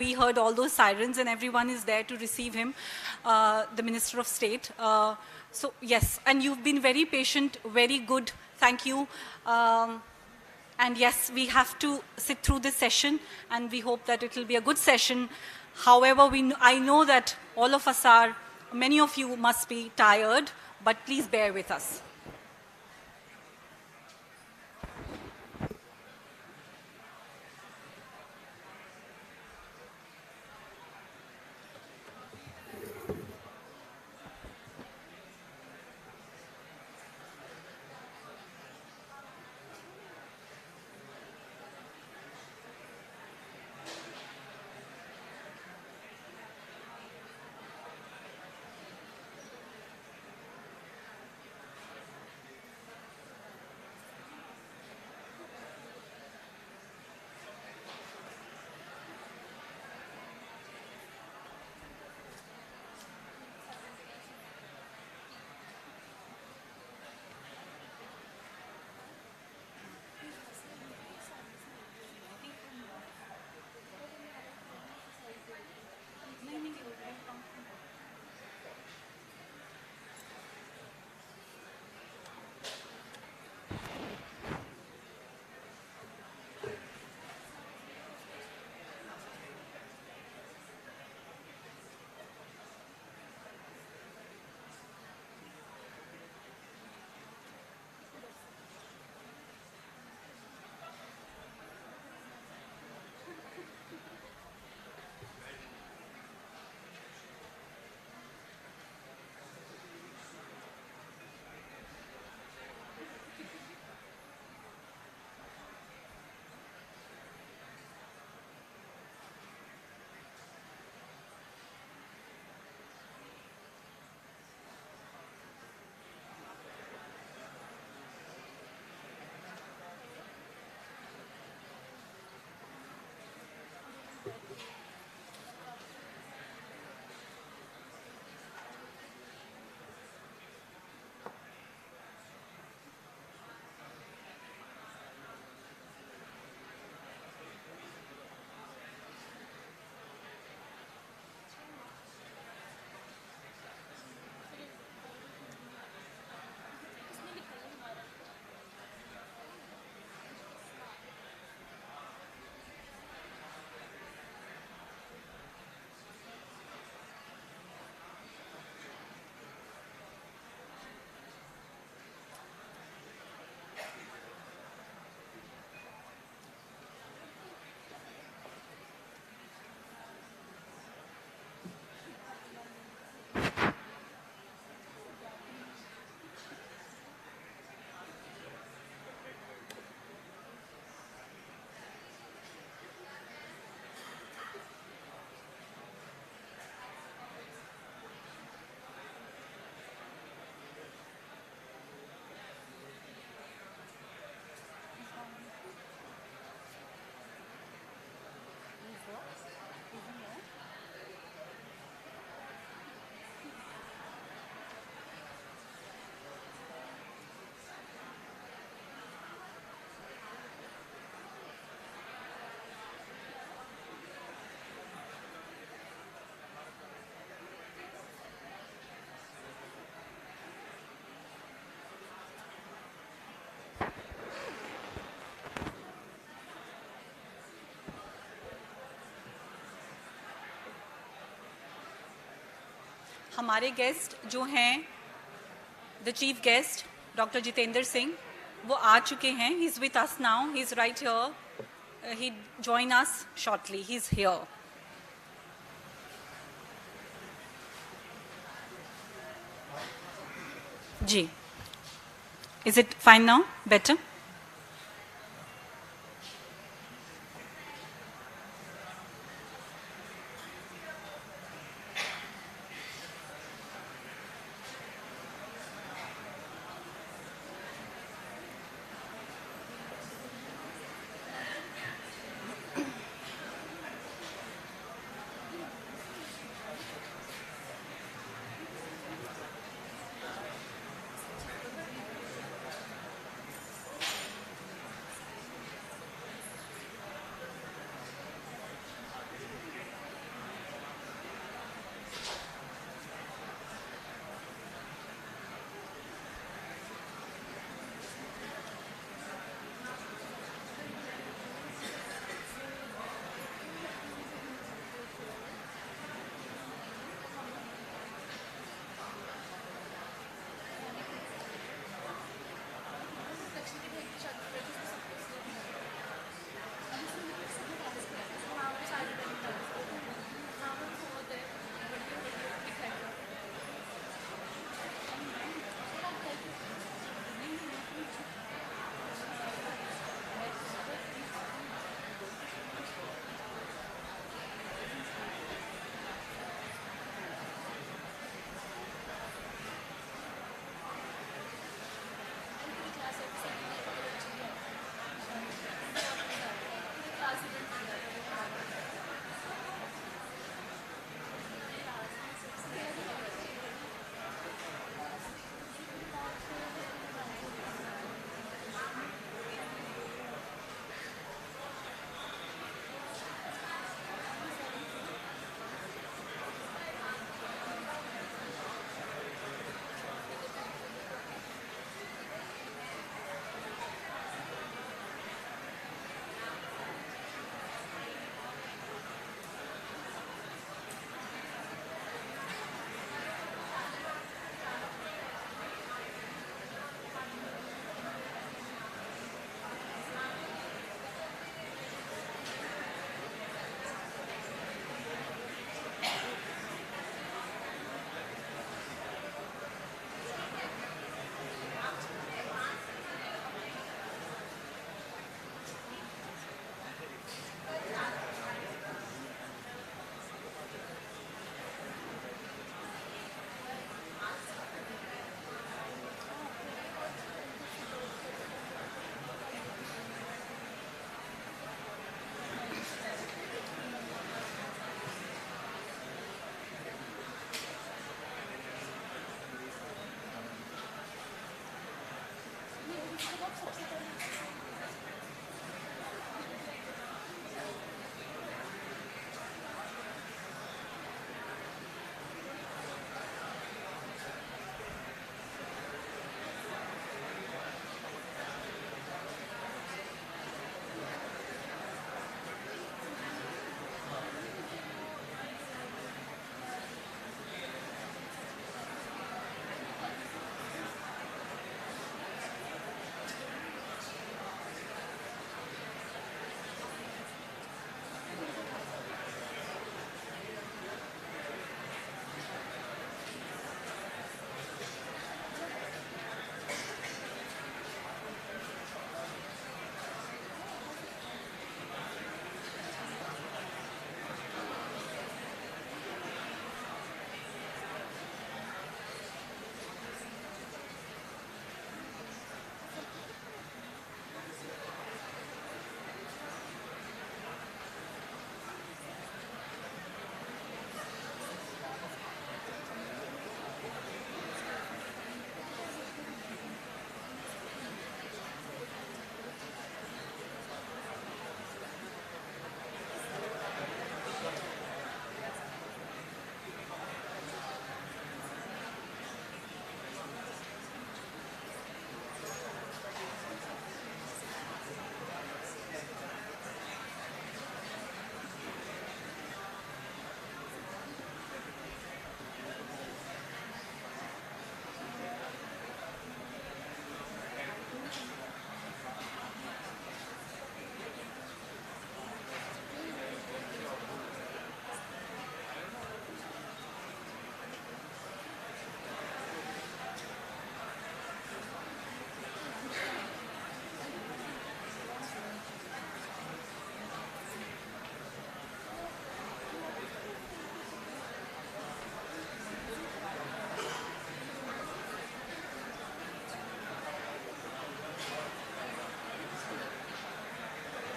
We heard all those sirens and everyone is there to receive him, the Minister of State. So yes, and you've been very patient, very good. Thank you. And yes, we have to sit through this session and we hope that it will be a good session. However, I know that all of us are, many of you must be tired, but please bear with us. हमारे guest जो हैं, the chief guest doctor Jitendra Singh, वो आ चुके हैं. He is with us now, he is right here. He join us shortly. He is here. जी, is it fine now? Better?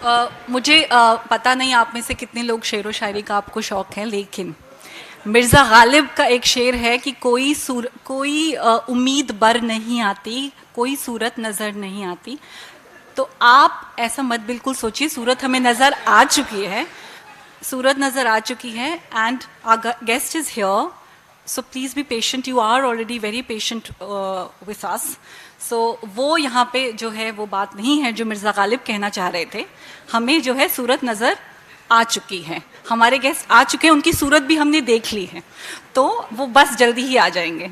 मुझे पता नहीं आप में से कितने लोग शेरो शायरी का आपको शौक है, लेकिन मिर्ज़ा गालिब का एक शेर है कि कोई उम्मीद बर नहीं आती, कोई सूरत नज़र नहीं आती। तो आप ऐसा मत बिल्कुल सोचिए, सूरत हमें नज़र आ चुकी है, सूरत नज़र आ चुकी है, and our guest is here, so please be patient, you are already very patient with us. So वो यहाँ पे जो है वो बात नहीं है जो मिर्ज़ा गालिब कहना चाह रहे थे। हमें जो है सूरत नज़र आ चुकी है, हमारे गेस्ट आ चुके हैं, उनकी सूरत भी हमने देख ली है, तो वो बस जल्दी ही आ जाएंगे।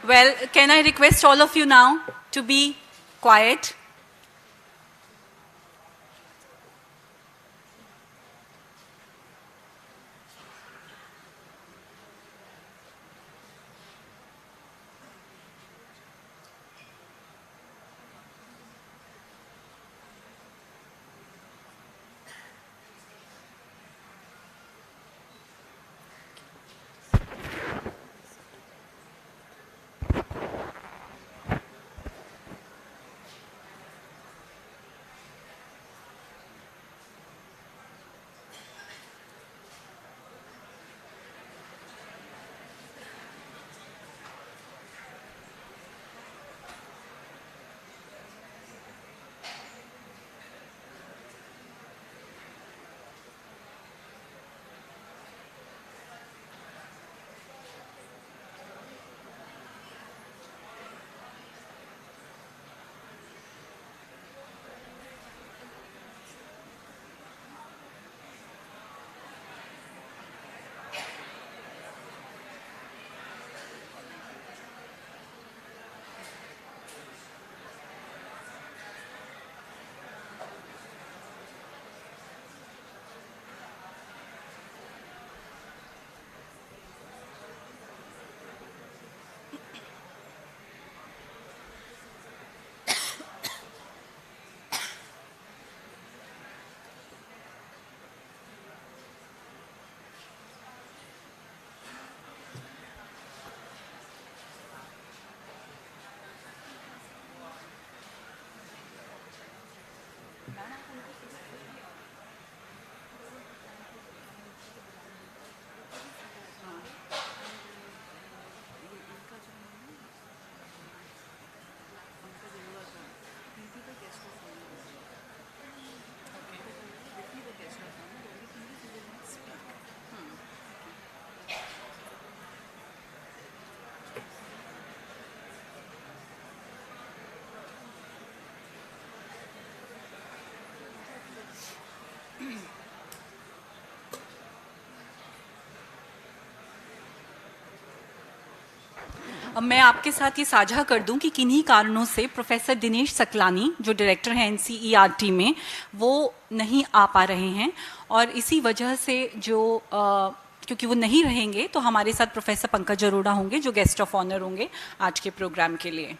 Well, can I request all of you now to be quiet? अब मैं आपके साथ ये साझा कर दूं कि किन्हीं कारणों से प्रोफेसर दिनेश सकलानी जो डायरेक्टर हैं एनसीईआरटी में वो नहीं आ पा रहे हैं और इसी वजह से क्योंकि वो नहीं रहेंगे तो हमारे साथ प्रोफेसर पंकज अरोड़ा होंगे जो गेस्ट ऑफ ऑनर होंगे आज के प्रोग्राम के लिए।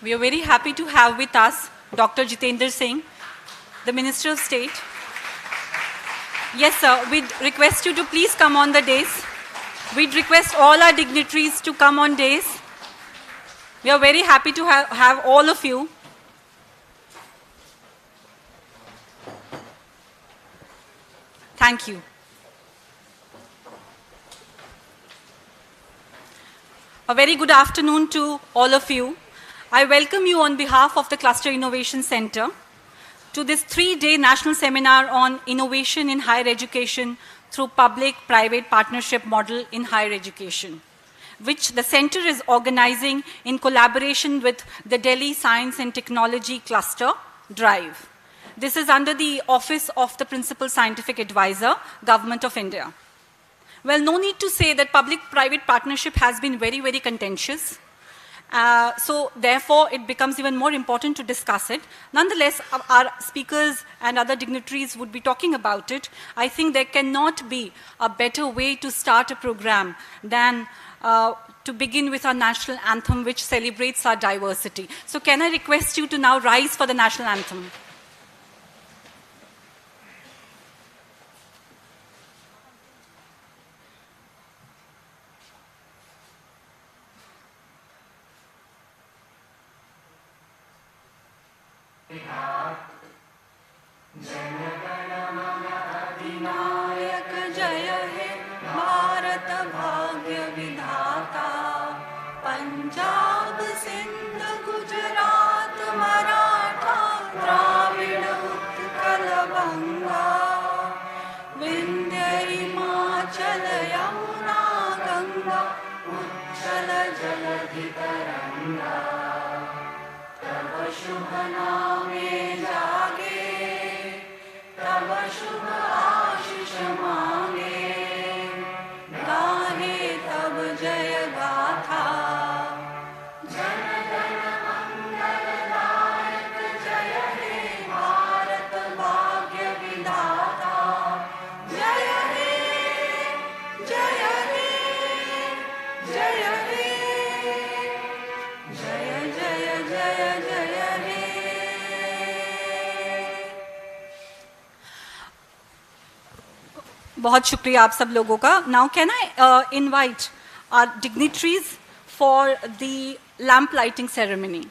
We are very happy to have with us Dr. Jitendra Singh, the Minister of State. Yes, sir, we'd request you to please come on the dais. We'd request all our dignitaries to come on dais. We are very happy to have all of you. Thank you. A very good afternoon to all of you. I welcome you on behalf of the Cluster Innovation Center to this 3-day national seminar on innovation in higher education through public-private partnership model in higher education, which the center is organizing in collaboration with the Delhi Science and Technology Cluster, DRIVE. This is under the Office of the Principal Scientific Advisor, Government of India. Well, no need to say that public-private partnership has been very, very contentious. So therefore, it becomes even more important to discuss it. Nonetheless, our speakers and other dignitaries would be talking about it. I think there cannot be a better way to start a program than to begin with our national anthem, which celebrates our diversity. So can I request you to now rise for the national anthem? नायक जय हे भारत भाग्य विधाता पंजाब सिंध गुजरात बहुत शुक्रिया आप सब लोगों का. Now can I invite our dignitaries for the lamp lighting ceremony.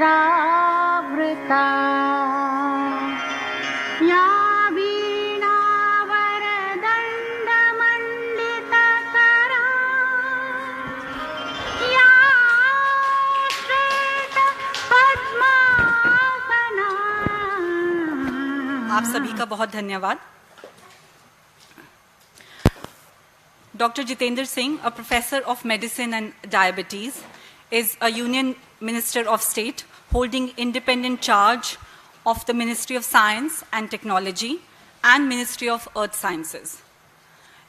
शुभ्रवस्त्रावृता या वीणावरदण्डमण्डितकरा या श्वेतपद्मासना. आप सभी का बहुत धन्यवाद. Dr. Jitendra Singh, a professor of medicine and diabetes, is a Union Minister of State holding independent charge of the Ministry of Science and Technology and Ministry of Earth Sciences.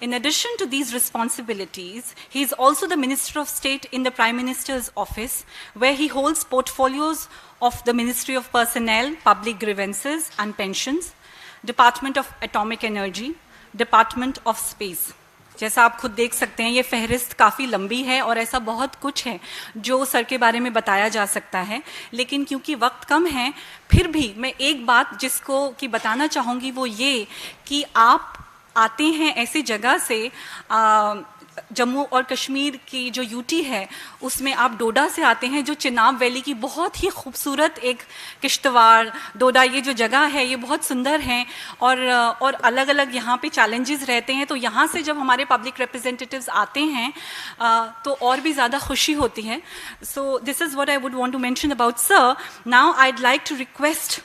In addition to these responsibilities, he is also the Minister of State in the Prime Minister's office, where he holds portfolios of the Ministry of Personnel, Public Grievances and Pensions, Department of Atomic Energy, Department of Space. जैसा आप खुद देख सकते हैं ये फहरिस्त काफ़ी लंबी है और ऐसा बहुत कुछ है जो सर के बारे में बताया जा सकता है, लेकिन क्योंकि वक्त कम है फिर भी मैं एक बात जिसको कि बताना चाहूँगी वो ये कि आप आते हैं ऐसी जगह से, जम्मू और कश्मीर की जो यूटी है उसमें आप डोडा से आते हैं, जो चिनाब वैली की बहुत ही खूबसूरत एक किश्तवाड़ डोडा ये जो जगह है ये बहुत सुंदर है और अलग अलग यहाँ पे चैलेंजेस रहते हैं. तो यहाँ से जब हमारे पब्लिक रिप्रेजेंटेटिव्स आते हैं तो और भी ज़्यादा खुशी होती है. So this is what I would want to mention about sir. Now I'd like to request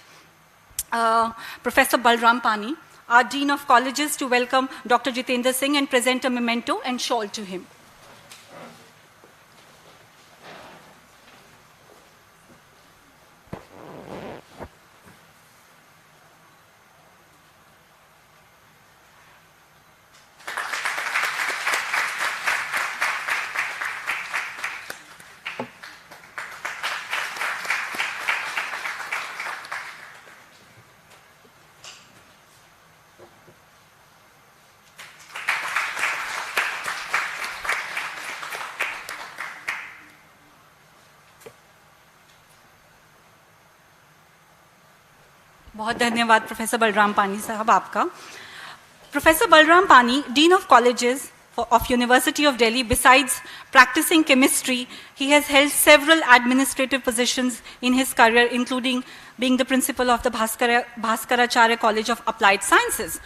professor Balram Pani, our Dean of Colleges, to welcome Dr. Jitendra Singh and present a memento and shawl to him. बहुत धन्यवाद professor Balram पानी साहब आपका. Professor Balram पानी, Dean of Colleges of University of Delhi, besides practicing chemistry, he has held several administrative positions in his career, including being the principal of the Bhaskaracharya College of Applied Sciences.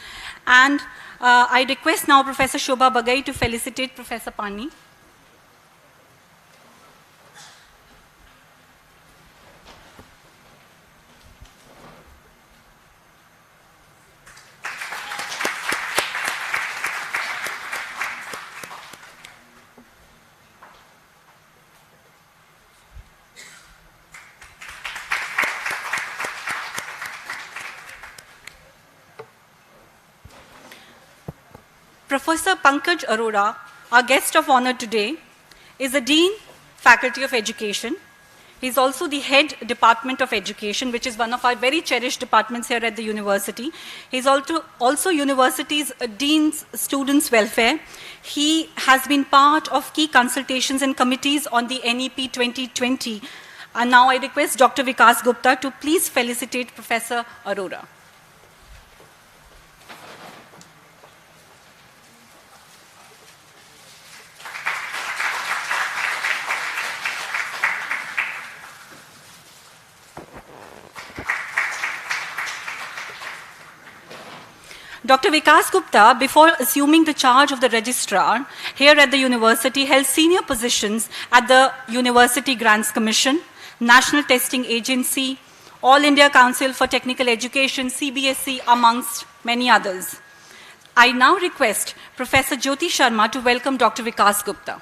And I request now Professor Shobha Bagai to felicitate Professor Pani. Professor Pankaj Arora, our guest of honor today, is a Dean, Faculty of Education. He's also the head department of education, which is one of our very cherished departments here at the university. He's also university's dean's students welfare. He has been part of key consultations and committees on the NEP 2020. And now I request Dr. Vikas Gupta to please felicitate Professor Arora. Dr. Vikas Gupta, before assuming the charge of the registrar here at the university, held senior positions at the University Grants Commission, National Testing Agency, All India Council for Technical Education, CBSE, amongst many others. I now request Professor Jyoti Sharma to welcome Dr. Vikas Gupta.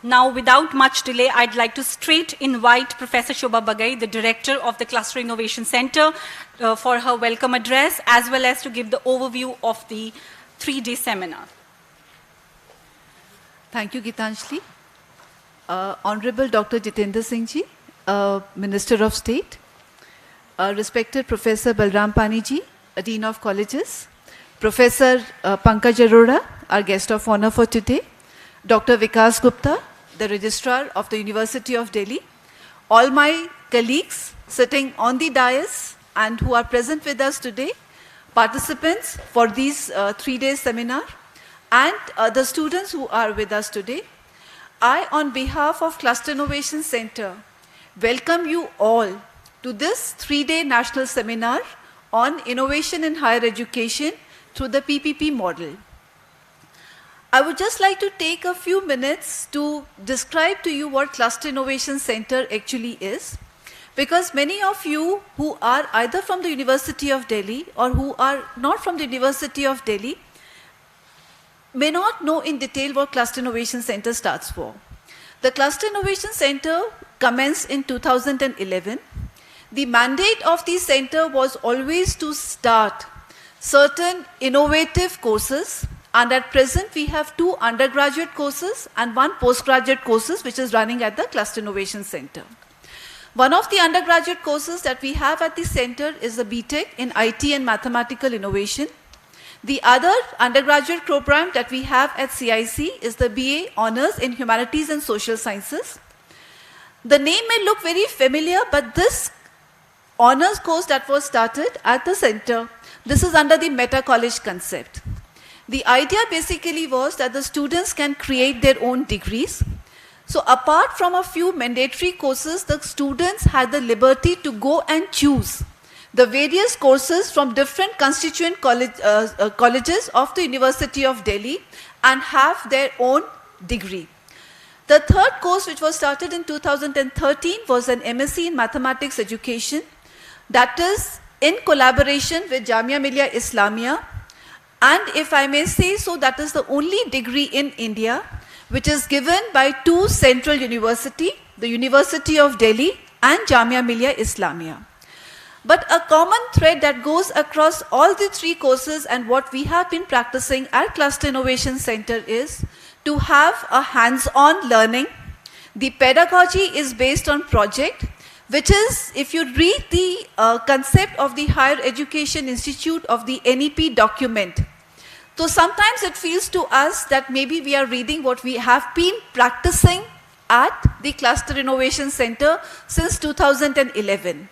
Now, without much delay, I'd like to straight invite Professor Shobha Bagai, the director of the Cluster Innovation Center, for her welcome address, as well as to give the overview of the 3-day seminar. Thank you, Gitanjali. Honorable Dr. Jitendra Singh ji, Minister of State, respected Professor Balram Pani ji, Dean of Colleges, Professor Pankaj Arora, our guest of honor for today, Dr. Vikas Gupta, the Registrar of the University of Delhi, all my colleagues sitting on the dais and who are present with us today, participants for these 3-day seminar, and the students who are with us today. I, on behalf of Cluster Innovation Center, welcome you all to this 3-day national seminar on innovation in higher education through the PPP model. I would just like to take a few minutes to describe to you what Cluster Innovation Center actually is, because many of you who are either from the University of Delhi or who are not from the University of Delhi may not know in detail what Cluster Innovation Center stands for. The Cluster Innovation Center commenced in 2011. The mandate of the center was always to start certain innovative courses, and at present we have 2 undergraduate courses and 1 postgraduate courses which is running at the Cluster Innovation Center. One of the undergraduate courses that we have at the center is the BTech in IT and Mathematical Innovation. The other undergraduate program that we have at CIC is the BA Honours in Humanities and Social Sciences. The name may look very familiar, but this honours course that was started at the center, this is under the Meta College concept. The idea basically was that the students can create their own degrees. So apart from a few mandatory courses, the students had the liberty to go and choose the various courses from different constituent colleges of the University of Delhi and have their own degree. The third course, which was started in 2013, was an MSc in Mathematics Education, that is in collaboration with Jamia Millia Islamia. And if I may say so, that is the only degree in India which is given by 2 central universities, the University of Delhi and Jamia Millia Islamia. But a common thread that goes across all the 3 courses and what we have been practicing at Cluster Innovation Center is to have a hands-on learning. The pedagogy is based on project, which is, if you read the concept of the Higher Education Institute of the NEP document, so sometimes it feels to us that maybe we are reading what we have been practicing at the Cluster Innovation Center since 2011.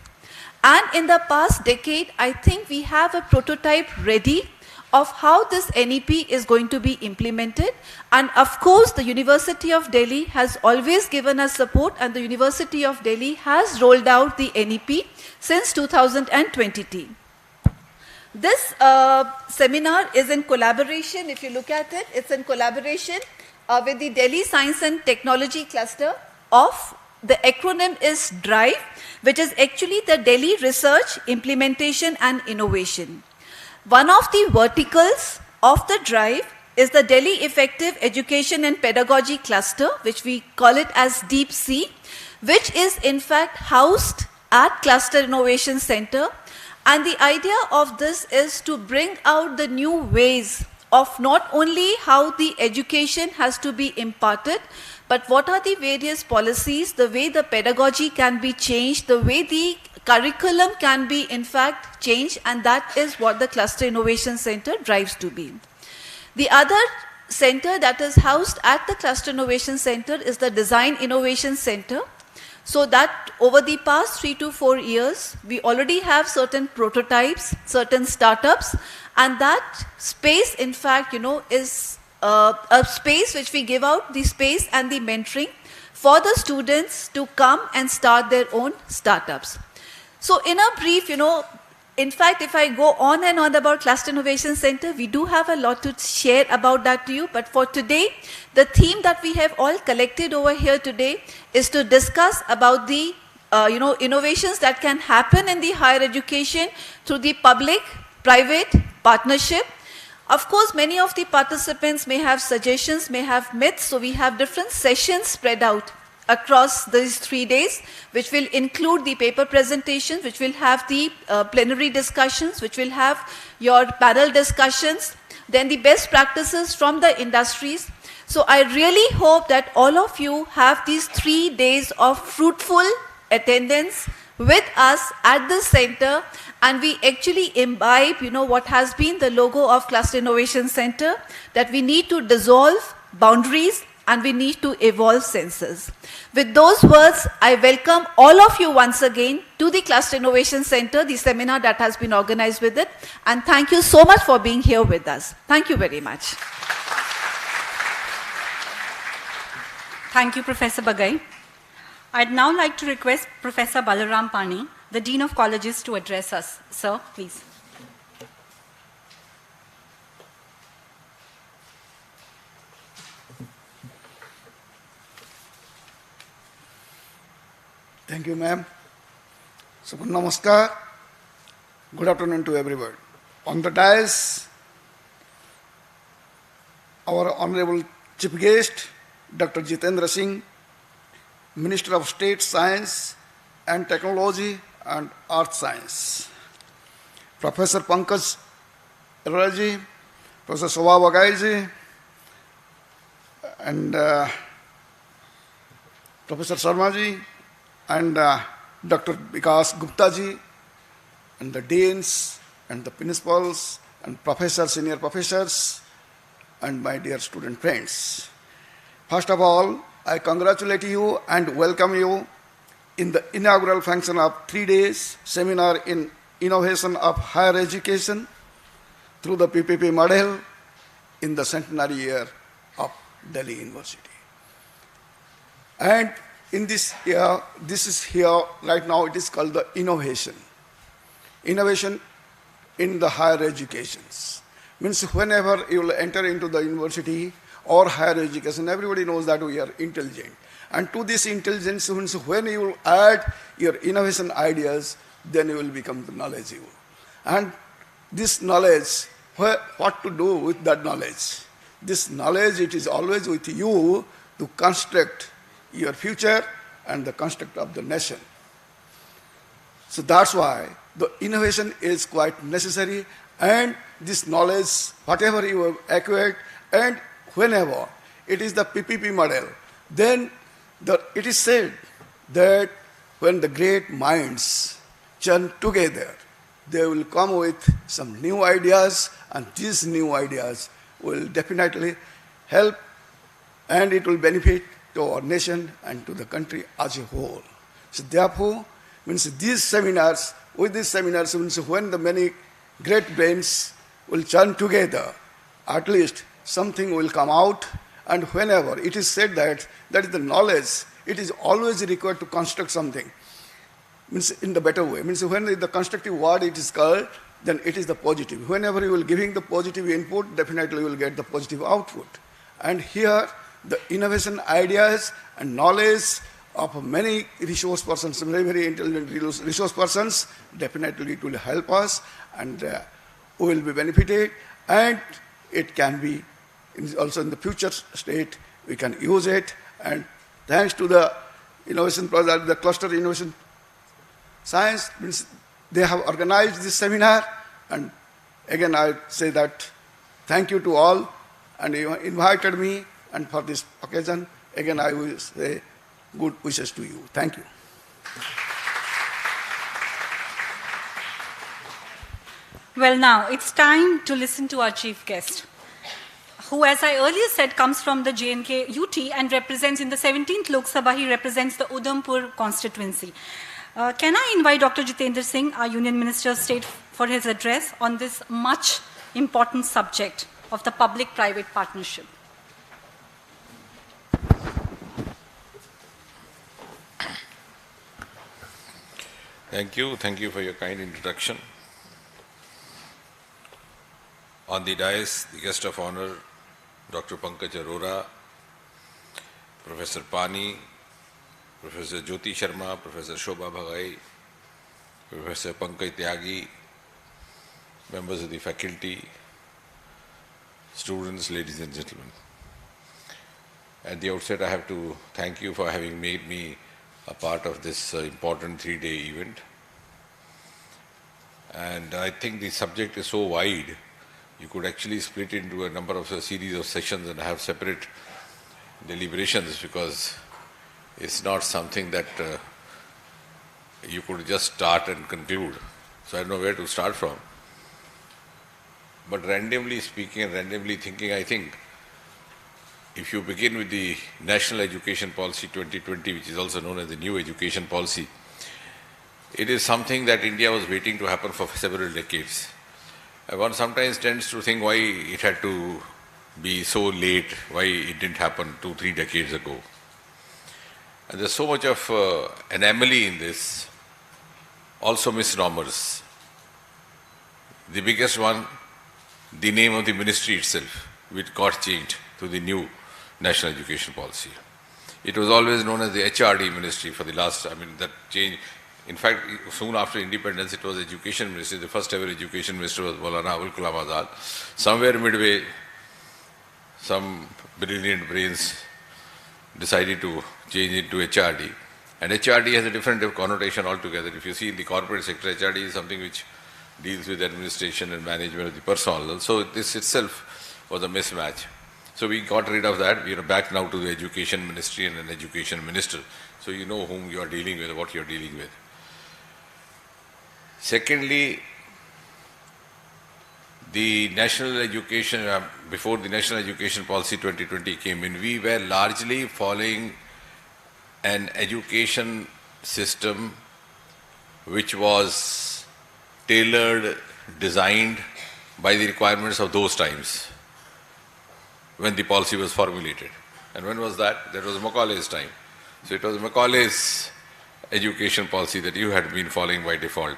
And in the past decade, I think we have a prototype ready of how this NEP is going to be implemented. And of course, the University of Delhi has always given us support, and the University of Delhi has rolled out the NEP since 2022. This seminar is in collaboration, if you look at it, it's in collaboration with the Delhi Science and Technology Cluster of, the acronym is DRIVE, which is actually the Delhi Research, Implementation and Innovation. One of the verticals of the DRIVE is the Delhi Effective Education and Pedagogy Cluster, which we call it as Deep C, which is in fact housed at Cluster Innovation Center. And the idea of this is to bring out the new ways of not only how the education has to be imparted, but what are the various policies, the way the pedagogy can be changed, the way the curriculum can be in fact changed, and that is what the Cluster Innovation Center drives to be. The other center that is housed at the Cluster Innovation Center is the Design Innovation Center. So that over the past 3 to 4 years, we already have certain prototypes, certain startups, and that space, in fact, is a space which we give out, the space and the mentoring for the students to come and start their own startups. So in a brief, in fact, if I go on and on about Cluster Innovation Center, we do have a lot to share about that to you. But for today, the theme that we have all collected over here today is to discuss about the innovations that can happen in the higher education through the public-private partnership. Of course, many of the participants may have suggestions, may have myths, so we have different sessions spread out across these 3 days, which will include the paper presentations, which will have the plenary discussions, which will have your panel discussions, then the best practices from the industries. So I really hope that all of you have these 3 days of fruitful attendance with us at the center, and we actually imbibe, what has been the logo of Cluster Innovation Center, that we need to dissolve boundaries and we need to evolve senses. With those words, I welcome all of you once again to the Cluster Innovation Center, the seminar that has been organized with it, and thank you so much for being here with us. Thank you very much. Thank you, Professor Bagai. I'd now like to request Professor Balaram Pani, the Dean of Colleges, to address us. Sir, please. Thank you, ma'am. So, namaskar. Good afternoon to everyone. On the dais, our Honorable Chief Guest, Dr. Jitendra Singh, Minister of State Science and Technology and Earth Science, Professor Pankaj Arora, Professor Shobha Bagai, and Professor Sharma ji, and Dr. Vikas Gupta ji, and the deans and the principals and professors, senior professors, and my dear student friends. First of all, I congratulate you and welcome you in the inaugural function of 3 days seminar in innovation of higher education through the PPP model in the centenary year of Delhi University. And in this year, this is here right now, it is called the innovation. Innovation in the higher educations. Means whenever you will enter into the university or higher education, everybody knows that we are intelligent. And to this intelligence, means when you will add your innovation ideas, then you will become knowledgeable. And this knowledge, what to do with that knowledge? This knowledge, it is always with you to construct your future and the construct of the nation. So that's why the innovation is quite necessary, and this knowledge, whatever you have acquired, and whenever it is the PPP model, then it is said that when the great minds churn together, they will come with some new ideas, and these new ideas will definitely help, and it will benefit to our nation and to the country as a whole. So therefore, means these seminars, with these seminars, means when the many great brains will churn together, at least something will come out. And whenever it is said that is the knowledge, it is always required to construct something, means in the better way. Means when the constructive word it is called, then it is the positive. Whenever you will giving the positive input, definitely you will get the positive output. And here, the innovation ideas and knowledge of many resource persons, very, very intelligent resource persons, definitely it will help us, and we will be benefited, and it can be also in the future state, we can use it. And thanks to the innovation project, the cluster innovation science, means they have organized this seminar. And again, I say that thank you to all, and you invited me, and for this occasion, again, I will say good wishes to you. Thank you. Well, now it's time to listen to our chief guest, who, as I earlier said, comes from the J&K UT and represents in the 17th Lok Sabha, he represents the Udhampur constituency. Can I invite Dr. Jitendra Singh, our Union Minister of State, for his address on this much important subject of the public-private partnership? Thank you. Thank you for your kind introduction. On the dais, the guest of honor, Dr. Pankaj Arora, Professor Pani, Professor Jyoti Sharma, Professor Shobha Bhagai, Professor Pankaj Tyagi, members of the faculty, students, ladies and gentlemen. At the outset, I have to thank you for having made me a part of this important 3-day event. And I think the subject is so wide, you could actually split into a number of a series of sessions and have separate deliberations, because it's not something that you could just start and conclude. So I don't know where to start from. But randomly speaking and randomly thinking, I think if you begin with the National Education Policy 2020, which is also known as the New Education Policy, it is something that India was waiting to happen for several decades. One sometimes tends to think why it had to be so late, why it didn't happen 2-3 decades ago. And there's so much of anomaly in this, also misnomers. The biggest one, the name of the ministry itself, which got changed to the new National Education Policy. It was always known as the HRD ministry for the last, that change. In fact, soon after independence, it was Education Ministry. The first ever Education Minister was Maulana Abul Kalam Azad. Somewhere midway, some brilliant brains decided to change it to HRD. And HRD has a different connotation altogether. If you see in the corporate sector, HRD is something which deals with administration and management of the personnel. So this itself was a mismatch. So we got rid of that. We are back now to the Education Ministry and an Education Minister. So you know whom you are dealing with, what you are dealing with. Secondly, the national education, before the National Education Policy 2020 came in, we were largely following an education system which was tailored, designed by the requirements of those times when the policy was formulated. And when was that? That was Macaulay's time. So it was Macaulay's education policy that you had been following by default.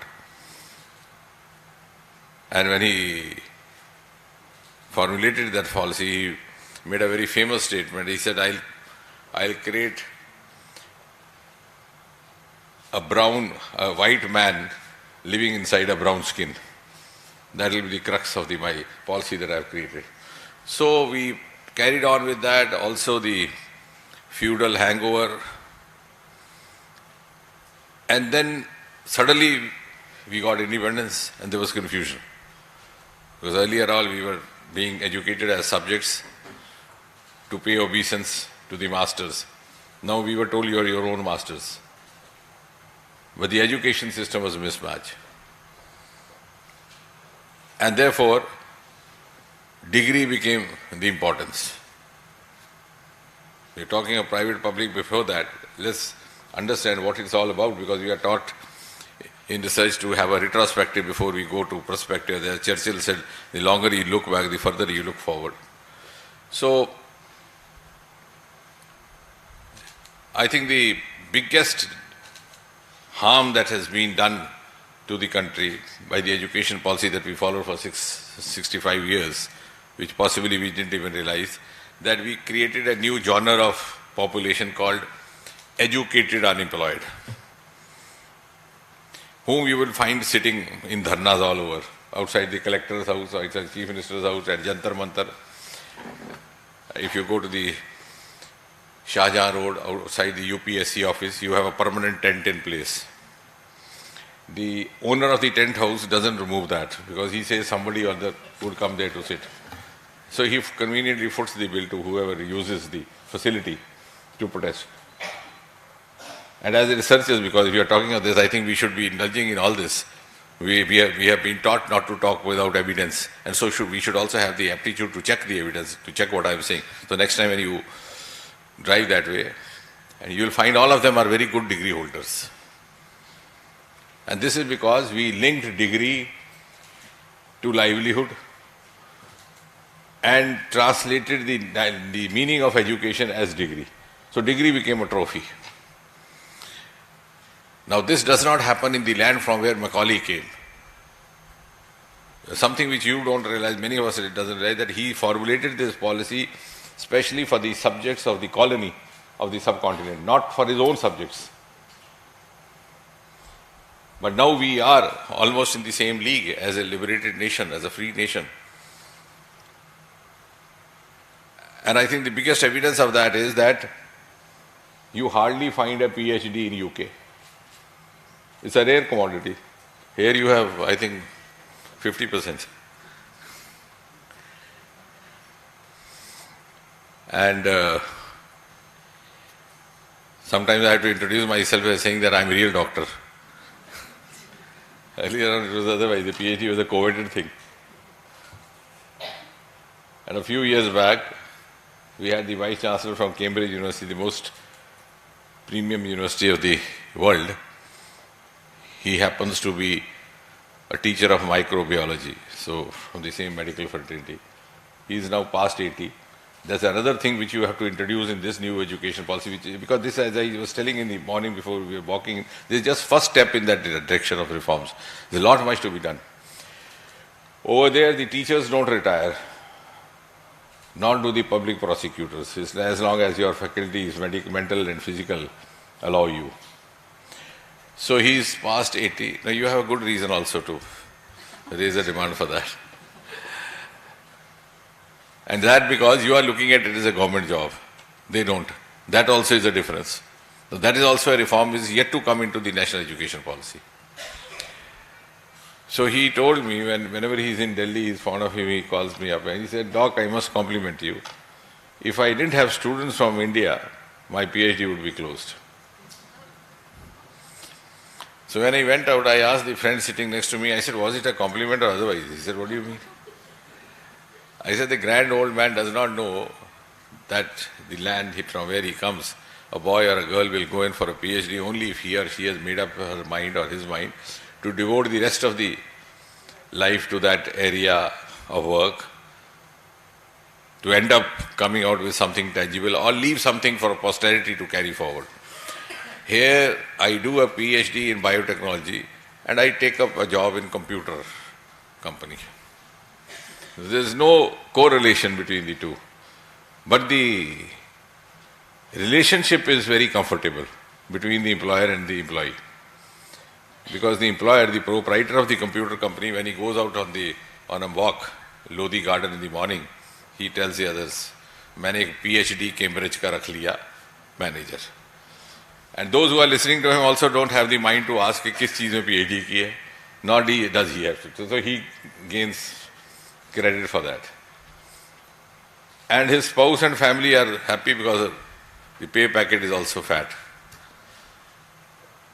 And when he formulated that policy, he made a very famous statement. He said, I'll create a white man living inside a brown skin. That will be the crux of my policy that I have created. So we carried on with that. Also the feudal hangover. And then suddenly we got independence and there was confusion. Because earlier all we were being educated as subjects to pay obeisance to the masters. Now we were told you are your own masters. But the education system was a mismatch. And therefore, degree became the importance. We are talking of private public before that. Let's understand what it's all about, because we are taught in research to have a retrospective before we go to prospective. As Churchill said, the longer you look back, the further you look forward. So, I think the biggest harm that has been done to the country by the education policy that we followed for 65 years, which possibly we didn't even realize, that we created a new genre of population called educated unemployed, whom you will find sitting in dharnas all over, outside the collector's house, outside the chief minister's house, at Jantar Mantar. If you go to the Shahjahan Road outside the UPSC office, you have a permanent tent in place. The owner of the tent house doesn't remove that because he says somebody other would come there to sit. So he conveniently foots the bill to whoever uses the facility to protest. And as researchers, because if you are talking of this, I think we should be indulging in all this. We have been taught not to talk without evidence, and so we should also have the aptitude to check the evidence, to check what I am saying. So next time when you drive that way, and you will find all of them are very good degree holders. And this is because we linked degree to livelihood and translated the meaning of education as degree. So degree became a trophy. Now this does not happen in the land from where Macaulay came. Something which you don't realize, many of us doesn't realize, that he formulated this policy especially for the subjects of the colony of the subcontinent, not for his own subjects. But now we are almost in the same league as a liberated nation, as a free nation. And I think the biggest evidence of that is that you hardly find a PhD in UK. It's a rare commodity. Here you have, I think, 50%. And sometimes I have to introduce myself as saying that I'm a real doctor. Earlier on it was otherwise, the PhD was a coveted thing. And a few years back, we had the Vice Chancellor from Cambridge University, the most premium university of the world. He happens to be a teacher of microbiology, so from the same medical fraternity. He is now past 80. That's another thing which you have to introduce in this new education policy, because this, as I was telling in the morning before we were walking, this is just first step in that direction of reforms. There's a lot much to be done. Over there, the teachers don't retire, nor do the public prosecutors, as long as your faculties, mental and physical, allow you. So he's past 80. Now you have a good reason also to raise a demand for that. And that because you are looking at it as a government job. They don't. That also is a difference. So that is also a reform which is yet to come into the national education policy. So he told me, whenever he's in Delhi, he's fond of him, he calls me up and he said, "Doc, I must compliment you. If I didn't have students from India, my PhD would be closed." So when I went out, I asked the friend sitting next to me, I said, "Was it a compliment or otherwise?" He said, "What do you mean?" I said, "The grand old man does not know that the land from where he comes, a boy or a girl will go in for a PhD only if he or she has made up her mind or his mind to devote the rest of the life to that area of work, to end up coming out with something tangible or leave something for posterity to carry forward. Here I do a PhD in biotechnology and I take up a job in computer company. There is no correlation between the two. But the relationship is very comfortable between the employer and the employee. Because the employer, the proprietor of the computer company, when he goes out on a walk, Lodi garden in the morning, he tells the others, "Maine ek PhD Cambridge ka rakh liya, manager." And those who are listening to him also don't have the mind to ask kis cheez mein PhD ki hai, nor does he have to. So he gains credit for that. And his spouse and family are happy because the pay packet is also fat.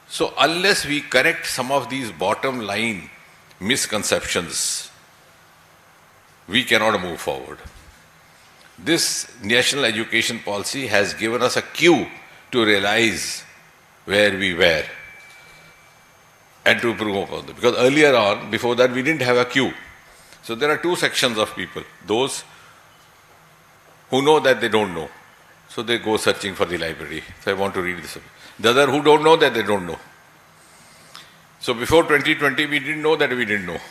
So unless we correct some of these bottom line misconceptions, we cannot move forward. This national education policy has given us a cue to realize where we were and to improve upon them. Because earlier on, before that, we didn't have a cue. So there are two sections of people. Those who know that they don't know. So they go searching for the library. So I want to read this. The other who don't know that they don't know. So before 2020, we didn't know that we didn't know.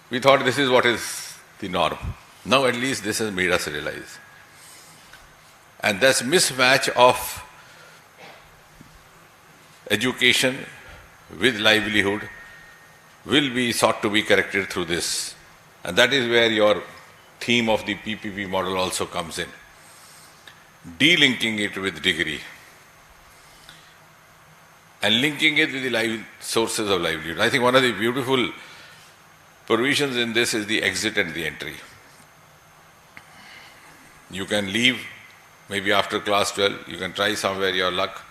We thought this is what is the norm. Now at least this has made us realize. And this mismatch of education with livelihood will be sought to be corrected through this. And that is where your theme of the PPP model also comes in. de-linking it with degree and linking it with the sources of livelihood. I think one of the beautiful provisions in this is the exit and the entry. You can leave maybe after class 12, you can try somewhere your luck,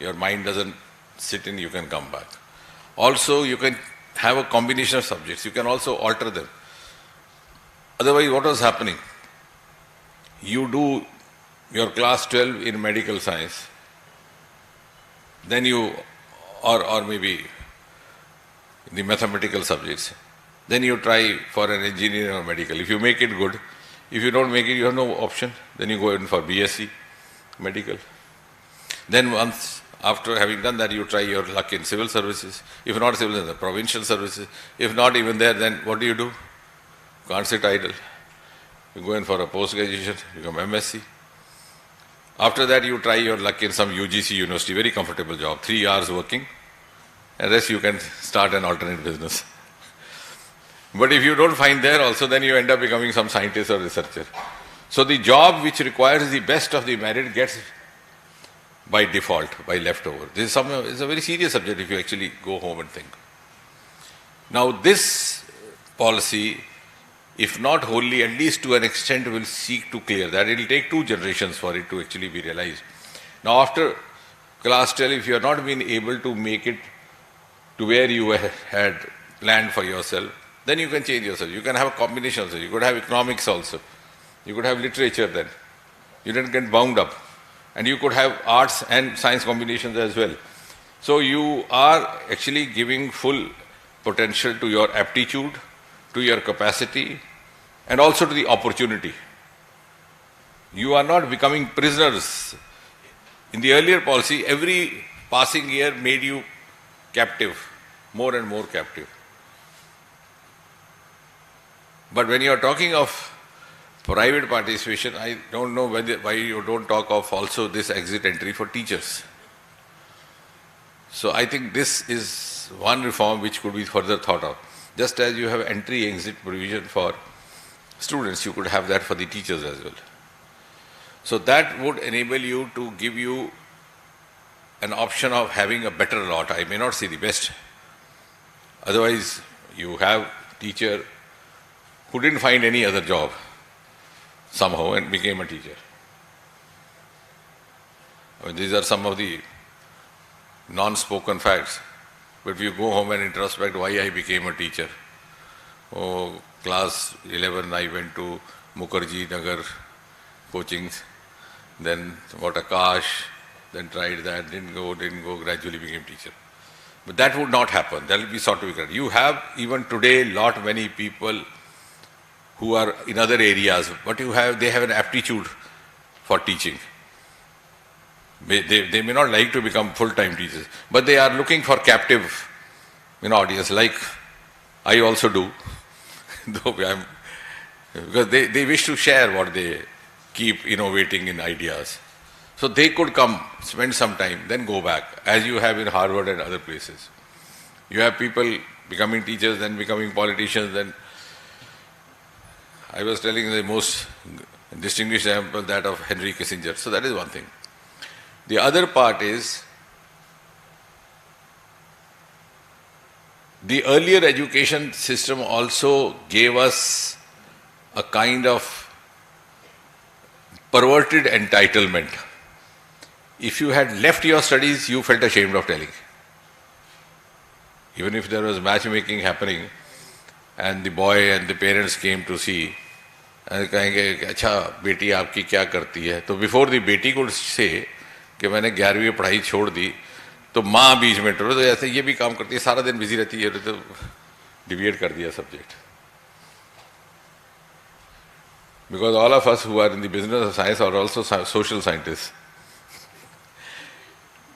your mind doesn't sit in, you can come back. Also, you can have a combination of subjects, you can also alter them. Otherwise, what was happening? You do your class 12 in medical science, then you, or maybe the mathematical subjects, then you try for an engineering or medical. If you make it good, if you don't make it, you have no option, then you go in for BSc, medical. Then once, after having done that, you try your luck in civil services. If not civil, then the provincial services. If not even there, then what do? You can't sit idle. You go in for a post-graduation, become MSc. After that, you try your luck in some UGC university, very comfortable job, 3 hours working, and rest you can start an alternate business. But if you don't find there also, then you end up becoming some scientist or researcher. So the job which requires the best of the merit gets by default, by leftover. This is a very serious subject if you actually go home and think. Now this policy, if not wholly, at least to an extent, will seek to clear that. It will take 2 generations for it to actually be realized. Now after class 12, if you have not been able to make it to where you had planned for yourself, then you can change yourself. You can have a combination also. You could have economics also. You could have literature then. You didn't get bound up. And you could have arts and science combinations as well. So you are actually giving full potential to your aptitude, to your capacity, and also to the opportunity. You are not becoming prisoners. In the earlier policy, every passing year made you captive, more and more captive. But when you are talking of private participation, I don't know why you don't talk of also this exit entry for teachers. So I think this is one reform which could be further thought of. Just as you have entry-exit provision for students, you could have that for the teachers as well. So that would enable you to give you an option of having a better lot. I may not say the best. Otherwise, you have teacher who didn't find any other job somehow and became a teacher. I mean, these are some of the non-spoken facts. But if you go home and introspect why I became a teacher. Oh, class 11 I went to Mukherjee Nagar coachings, then got Akash, then tried that, didn't go, gradually became teacher. But that would not happen. That will be sought to be correct. You have even today many people who are in other areas, but they have an aptitude for teaching. They may not like to become full-time teachers, but they are looking for captive audience, like I also do, because they wish to share what they keep innovating in ideas. So they could come, spend some time, then go back, as you have in Harvard and other places. You have people becoming teachers, then becoming politicians, then I was telling the most distinguished example, that of Henry Kissinger. So that is one thing. The other part is, the earlier education system also gave us a kind of perverted entitlement. If you had left your studies, you felt ashamed of telling. Even if there was matchmaking happening, and the boy and the parents came to see, and कहेंगे अच्छा बेटी आपकी क्या करती है, तो before the बेटी could say कि मैंने 11वीं पढ़ाई छोड़ दी, तो माँ बीच में टोले, तो ऐसे ये भी काम करती है, सारा दिन बिजी रहती है, तो डिविएट कर दिया subject. Because all of us who are in the business of science are also social scientists.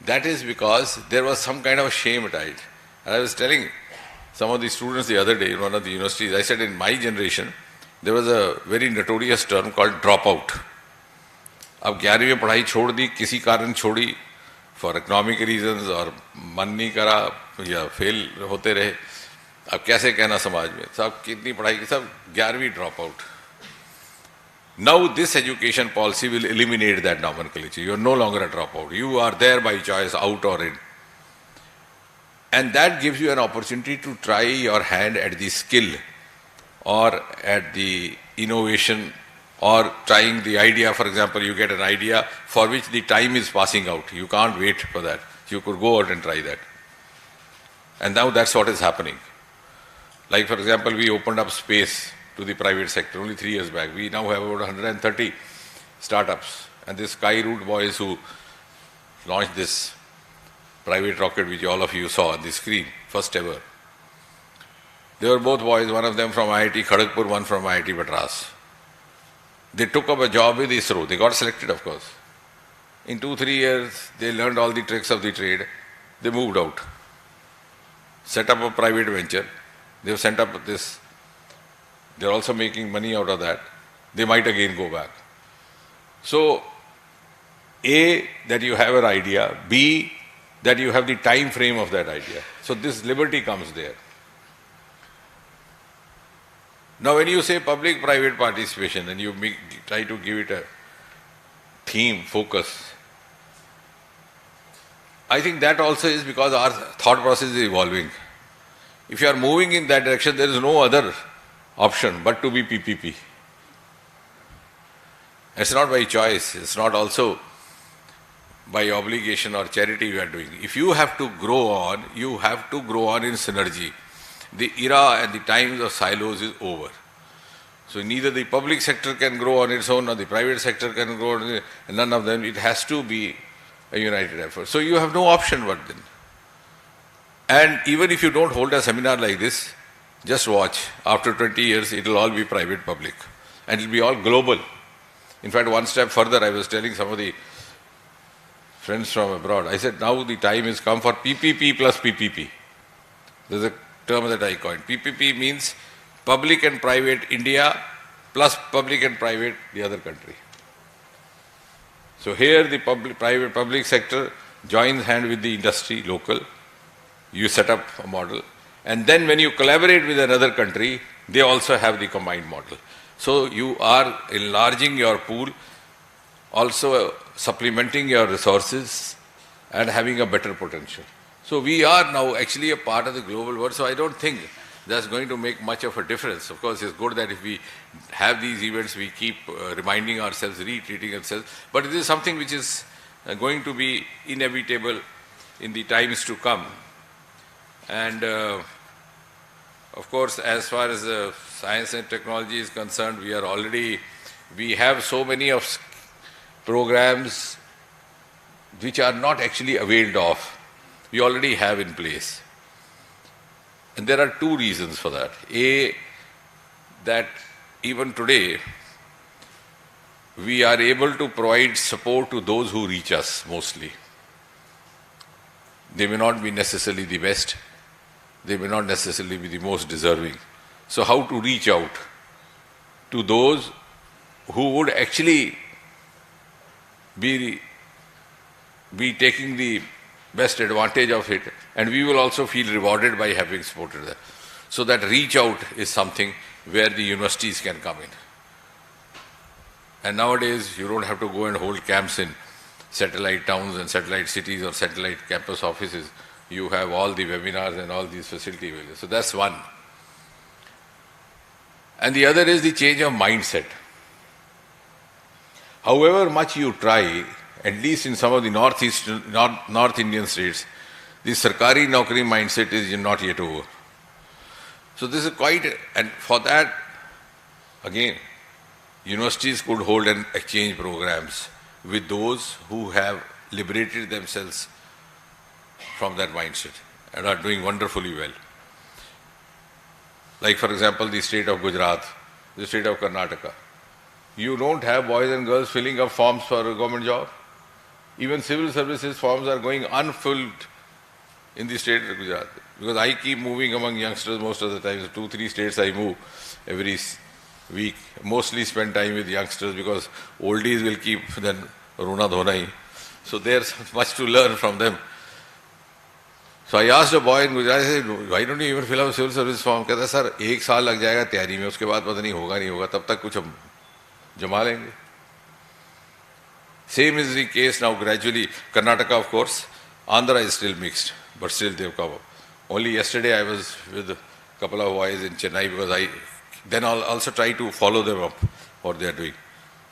That is because there was some kind of shame attached. And I was telling some of the students the other day in one of the universities, I said in my generation, there was a very notorious term called dropout. अब 11वीं में पढ़ाई छोड़ दी, किसी कारण छोड़ी, for economic reasons, और मन नहीं करा, या फेल होते रहे. अब कैसे कहना समाज में, सब कितनी पढ़ाई की, सब 11वीं drop out. Now this education policy will eliminate that nomenclature. You are no longer a dropout. You are there by choice, out or in. And that gives you an opportunity to try your hand at the skill or at the innovation or trying the idea. For example, you get an idea for which the time is passing out. You can't wait for that. You could go out and try that. And now that's what is happening. Like for example, we opened up space to the private sector only 3 years back. We now have about 130 startups. And this Skyroot boys who launched this private rocket, which all of you saw on the screen, first ever. They were both boys, one of them from IIT Kharagpur, one from IIT Madras. They took up a job with ISRO. They got selected, of course. In 2-3 years, they learned all the tricks of the trade. They moved out, set up a private venture. They've sent up this. They're also making money out of that. They might again go back. So, A, that you have an idea. B, that you have the time frame of that idea. So this liberty comes there. Now when you say public-private participation and you try to give it a theme, focus, I think that also is because our thought process is evolving. If you are moving in that direction, there is no other option but to be PPP. It's not by choice, it's not also by obligation or charity you are doing. If you have to grow on, you have to grow on in synergy. The era and the times of silos is over. So neither the public sector can grow on its own or the private sector can grow on it, and none of them. It has to be a united effort. So you have no option but then. And even if you don't hold a seminar like this, just watch. After 20 years, it will all be private-public. And it will be all global. In fact, one step further, I was telling some of the friends from abroad, I said, now the time has come for PPP plus PPP. There's a term that I coined. PPP means public and private India plus public and private the other country. So here the public sector joins hand with the industry, local. You set up a model. And then when you collaborate with another country, they also have the combined model. So you are enlarging your pool, also supplementing your resources and having a better potential. So we are now actually a part of the global world, so I don't think that's going to make much of a difference. Of course, it's good that if we have these events, we keep reminding ourselves, retreating ourselves, but it is something which is going to be inevitable in the times to come. And of course, as far as science and technology is concerned, we have so many of programs which are not actually availed of. We already have in place. And there are two reasons for that. A, that even today, we are able to provide support to those who reach us mostly. They may not be necessarily the best. They may not necessarily be the most deserving. So how to reach out to those who would actually be taking the best advantage of it, and we will also feel rewarded by having supported them. So that reach out is something where the universities can come in. And nowadays you don't have to go and hold camps in satellite towns and satellite cities or satellite campus offices. You have all the webinars and all these facilities available. So that's one. And the other is the change of mindset. However much you try, at least in some of the North Indian states, the Sarkari Naukri mindset is not yet over. So this is and for that, again, universities could hold and exchange programs with those who have liberated themselves from that mindset and are doing wonderfully well. Like for example, the state of Gujarat, the state of Karnataka. You don't have boys and girls filling up forms for a government job. Even civil services forms are going unfilled in the state of Gujarat. Because I keep moving among youngsters most of the time. 2-3 states I move every week. Mostly spend time with youngsters because oldies will keep then Rona Dhonai. So there's much to learn from them. So I asked a boy in Gujarat, I said, why don't you even fill out a civil service form? कहता sir 1 साल लग जाएगा तैयारी में, उसके बाद पता नहीं होगा, तब तक कुछ जमा लेंगे. Same is the case now gradually. Karnataka, of course, Andhra is still mixed, but still they've come up. Only yesterday I was with a couple of boys in Chennai because I'll also try to follow them up, what they are doing.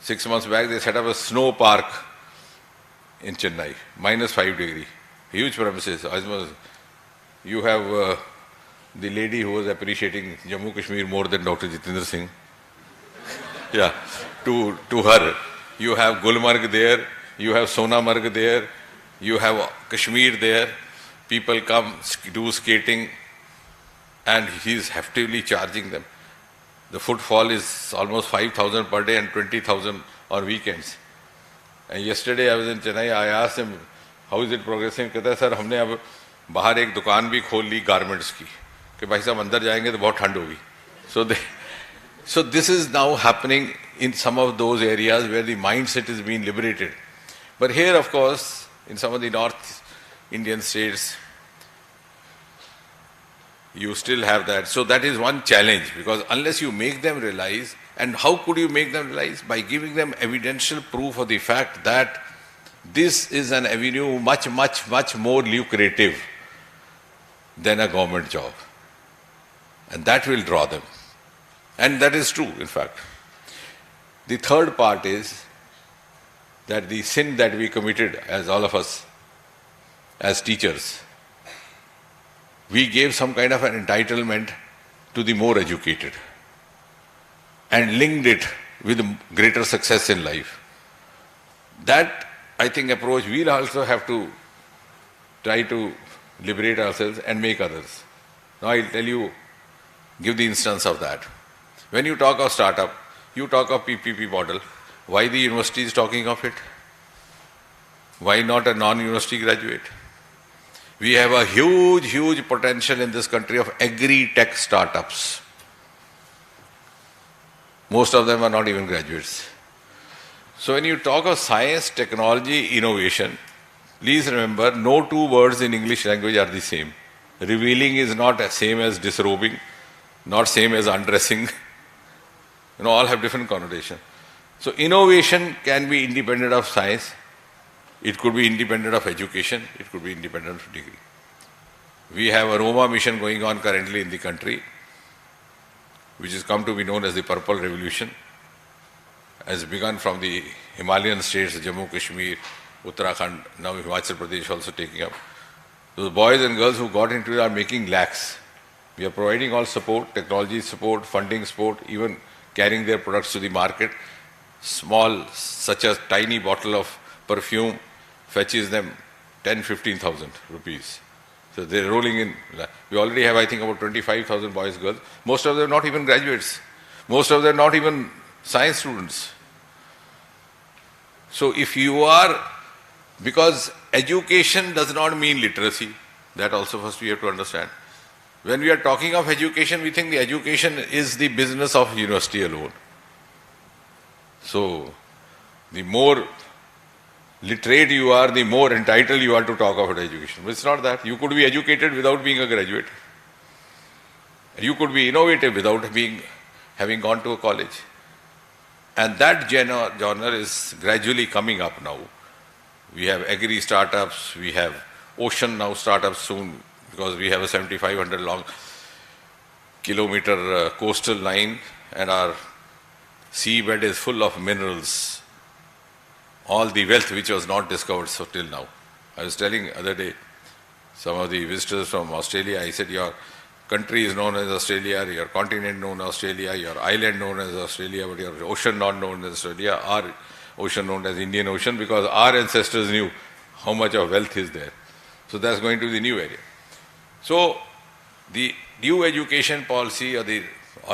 6 months back they set up a snow park in Chennai, -5 degrees, huge premises. You have the lady who was appreciating Jammu Kashmir more than Dr. Jitendra Singh. Yeah, to her. You have Gulmarg there, you have Sonamarg there, you have Kashmir there. People come, do skating, and he's heftily charging them. The footfall is almost 5,000 per day and 20,000 on weekends. And yesterday I was in Chennai, I asked him, how is it progressing? कहता है sir हमने अब बाहर एक दुकान भी खोल ली garments की कि भाई साहब अंदर जाएंगे तो बहुत ठंड होगी. So this is now happening in some of those areas where the mindset is being liberated. But here, of course, in some of the North Indian states, you still have that. So that is one challenge, because unless you make them realize, and how could you make them realize? By giving them evidential proof of the fact that this is an avenue much, much, much more lucrative than a government job. And that will draw them. And that is true, in fact. The third part is that the sin that we committed, as all of us, as teachers, we gave some kind of an entitlement to the more educated and linked it with greater success in life. That, I think, approach we'll also have to try to liberate ourselves and make others. Now I'll tell you, give the instance of that. When you talk of startup, you talk of PPP model. Why the university is talking of it? Why not a non-university graduate? We have a huge, huge potential in this country of agri-tech startups. Most of them are not even graduates. So when you talk of science, technology, innovation, please remember, no two words in English language are the same. Revealing is not the same as disrobing, not same as undressing. All have different connotation. So innovation can be independent of science. It could be independent of education. It could be independent of degree. We have a Roma mission going on currently in the country, which has come to be known as the Purple Revolution. Has begun from the Himalayan states, Jammu, Kashmir, Uttarakhand, now Himachal Pradesh also taking up. So the boys and girls who got into it are making lakhs. We are providing all support, technology support, funding support, even carrying their products to the market. Small, such a tiny bottle of perfume fetches them 10,000-15,000 rupees. So they're rolling in. We already have, I think, about 25,000 boys, girls. Most of them not even graduates. Most of them not even science students. So if you are, because education does not mean literacy, that also first we have to understand. When we are talking of education, we think the education is the business of university alone. So the more literate you are, the more entitled you are to talk about education. But it's not that. You could be educated without being a graduate. You could be innovative without having gone to a college. And that genre is gradually coming up now. We have agri startups, we have ocean now startups soon, because we have a 7,500 long kilometer coastal line and our seabed is full of minerals. All the wealth which was not discovered so till now. I was telling other day, some of the visitors from Australia, I said, your country is known as Australia, your continent known as Australia, your island known as Australia, but your ocean not known as Australia, our ocean known as Indian Ocean, because our ancestors knew how much of wealth is there. So that's going to be the new area. So the new education policy or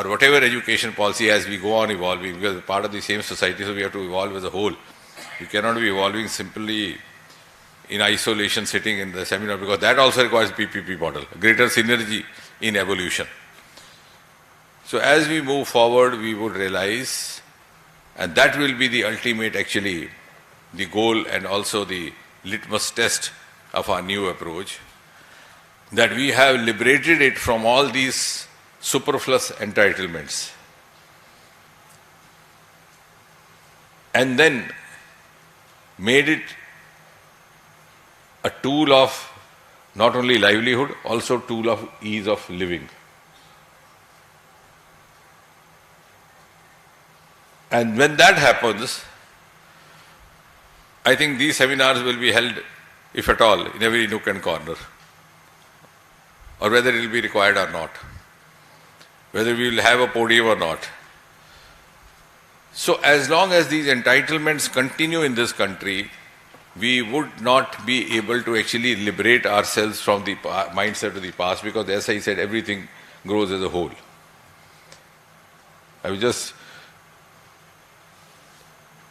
whatever education policy as we go on evolving, because part of the same society, so we have to evolve as a whole. You cannot be evolving simply in isolation sitting in the seminar, because that also requires PPP model, greater synergy in evolution. So as we move forward, we would realize, and that will be the ultimate actually, the goal and also the litmus test of our new approach, that we have liberated it from all these superfluous entitlements. and then made it a tool of not only livelihood, also tool of ease of living. And when that happens, I think these seminars will be held, if at all, in every nook and corner, or whether it will be required or not, whether we will have a podium or not. So as long as these entitlements continue in this country, we would not be able to actually liberate ourselves from the mindset of the past, because as I said, everything grows as a whole. I will just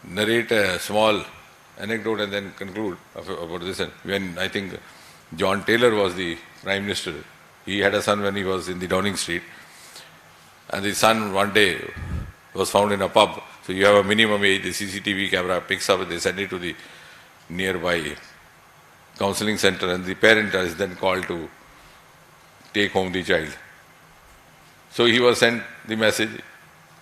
narrate a small anecdote and then conclude about this. When I think John Taylor was the Prime Minister, he had a son when he was in the Downing Street, and the son one day was found in a pub. So you have a minimum age, the CCTV camera picks up, and they send it to the nearby counseling center, and the parent is then called to take home the child. So he was sent the message.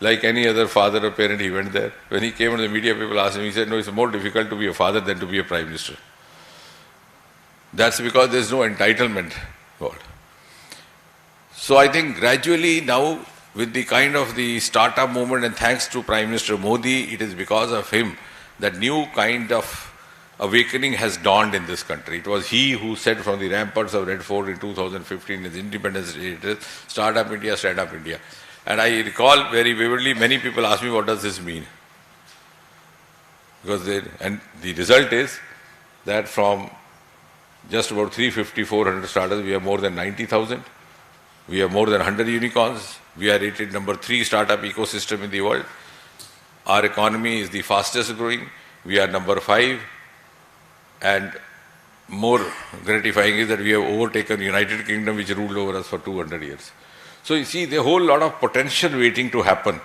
Like any other father or parent, he went there. When he came to the media, people asked him, he said, no, it's more difficult to be a father than to be a Prime Minister. That's because there's no entitlement involved. So I think gradually now, with the kind of the startup movement, and thanks to Prime Minister Modi, it is because of him that new kind of awakening has dawned in this country. It was he who said from the ramparts of Red Fort in 2015, his Independence Day, Startup India, Stand Up India. And I recall very vividly, many people ask me, what does this mean? Because and the result is that from just about 350, 400 startups, we have more than 90,000. We have more than 100 unicorns. We are rated number 3 startup ecosystem in the world. Our economy is the fastest growing. We are number 5. And more gratifying is that we have overtaken the United Kingdom, which ruled over us for 200 years. So you see, the whole lot of potential waiting to happen,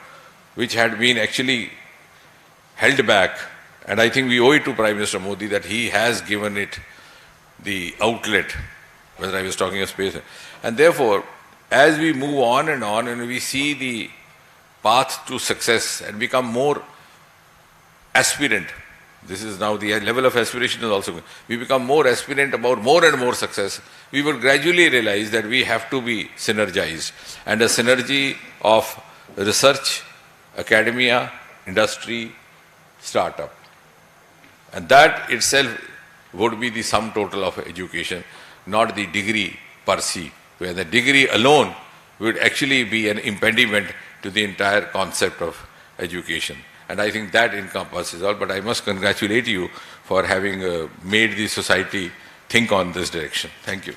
which had been actually held back. And I think we owe it to Prime Minister Modi that he has given it the outlet, whether I was talking of space. And therefore, as we move on and we see the path to success and become more aspirant, this is now the level of aspiration is also, we become more aspirant about more and more success, we will gradually realize that we have to be synergized. And a synergy of research, academia, industry, startup. And that itself would be the sum total of education, not the degree per se, where the degree alone would actually be an impediment to the entire concept of education. And I think that encompasses all, but I must congratulate you for having made the society think on this direction. Thank you.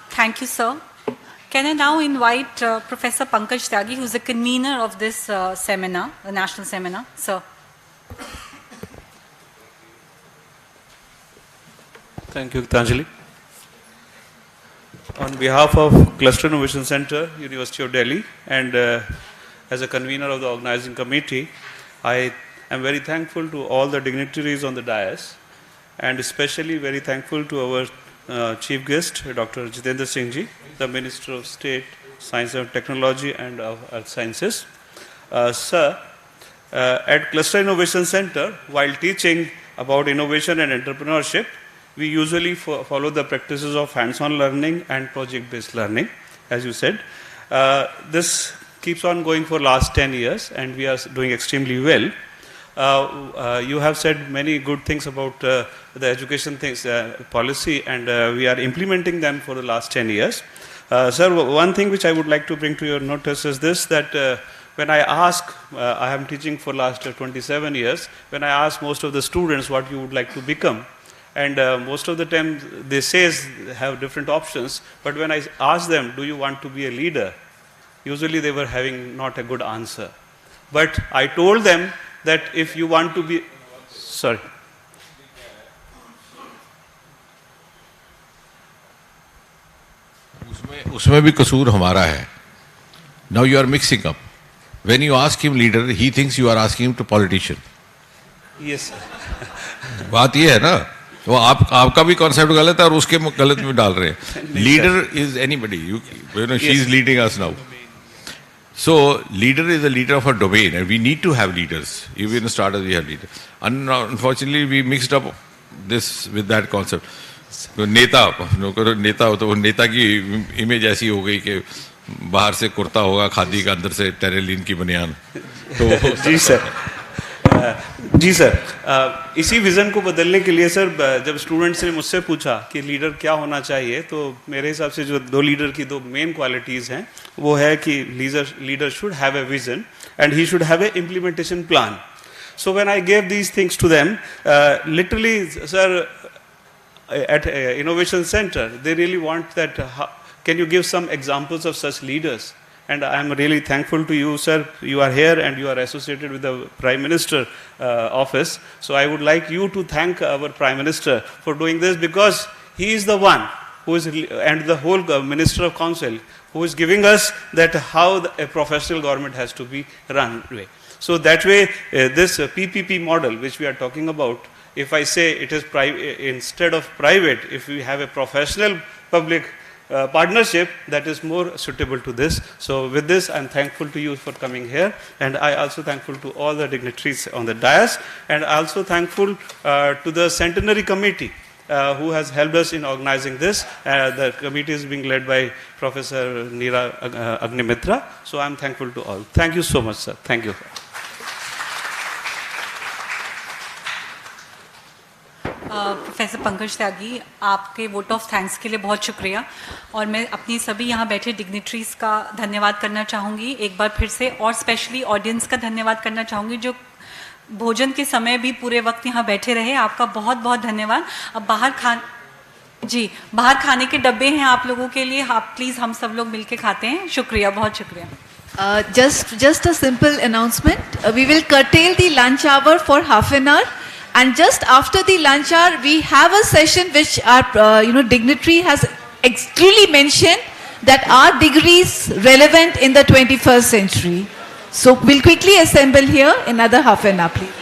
Thank you, sir. Can I now invite Professor Pankaj Tyagi, who is the convener of this seminar, the national seminar. Sir. Thank you, Gitanjali. On behalf of Cluster Innovation Center, University of Delhi, and as a convener of the organizing committee, I am very thankful to all the dignitaries on the dais, and especially very thankful to our chief guest, Dr. Jitendra Singh Ji, the Minister of State, Science and Technology and of Earth Sciences. Sir, at Cluster Innovation Center, while teaching about innovation and entrepreneurship, we usually follow the practices of hands-on learning and project-based learning, as you said. This keeps on going for last 10 years, and we are doing extremely well. You have said many good things about the education policy, and we are implementing them for the last 10 years. Sir, one thing which I would like to bring to your notice is this, that when I ask, I am teaching for last 27 years, when I ask most of the students what you would like to become, and most of the time they have different options, but when I ask them, do you want to be a leader? Usually they were having not a good answer. But I told them that if you want to be, sorry. उसमें भी कसूर हमारा है. Now you are mixing up. When you ask him leader, he thinks you are asking him to politician. Yes. बात ये है ना. वो आपका भी कॉन्सेप्ट गलत है और उसके गलत में डाल रहे हैं. Leader is anybody, you know, she is leading us now. So leader is a leader of a domain, and we need to have leaders. Even in startups we have leaders. Unfortunately, we mixed up this with that concept. नेता हो तो नेता की image ऐसी हो गई कि बाहर से कुर्ता होगा खादी का, अंदर से टेरेलिन की बनियान. तो जी सर, जी सर, इसी विज़न को बदलने के लिए सर, जब स्टूडेंट्स ने मुझसे पूछा कि लीडर क्या होना चाहिए, तो मेरे हिसाब से जो दो लीडर की दो मेन क्वालिटीज़ हैं वो है कि leader should have a vision and he should have a implementation plan. So when I gave these things to them, literally sir, at Innovation Center, they really want that, can you give some examples of such leaders? And I am really thankful to you, sir. You are here and you are associated with the Prime Minister office. So I would like you to thank our Prime Minister for doing this, because he is the one who is, and the whole Minister of Council, who is giving us that how a professional government has to be run. So that way, this PPP model which we are talking about, if I say it is instead of private, if we have a professional public partnership, that is more suitable to this. So with this, I am thankful to you for coming here, and I also thankful to all the dignitaries on the dais, and also thankful to the Centenary Committee who has helped us in organizing this. The committee is being led by Professor Neera Agnimitra. So I am thankful to all. Thank you so much, sir. Thank you. Professor Pankaj Tyagi, आपके vote of thanks के लिए बहुत शुक्रिया, और मैं अपनी सभी यहाँ बैठे डिग्निटरीज़ का धन्यवाद करना चाहूँगी एक बार फिर से, और स्पेशली ऑडियंस का धन्यवाद करना चाहूँगी जो भोजन के समय भी पूरे वक्त यहाँ बैठे रहे. आपका बहुत बहुत धन्यवाद. अब बाहर खाने के डब्बे हैं आप लोगों के लिए, आप प्लीज़ हम सब लोग मिलके खाते हैं. शुक्रिया, बहुत शुक्रिया. Just a simple announcement. We will curtail the lunch hour for half an hour. And just after the lunch hour, we have a session which our dignitary has clearly mentioned that are degrees relevant in the 21st century. So we'll quickly assemble here in another half an hour, please.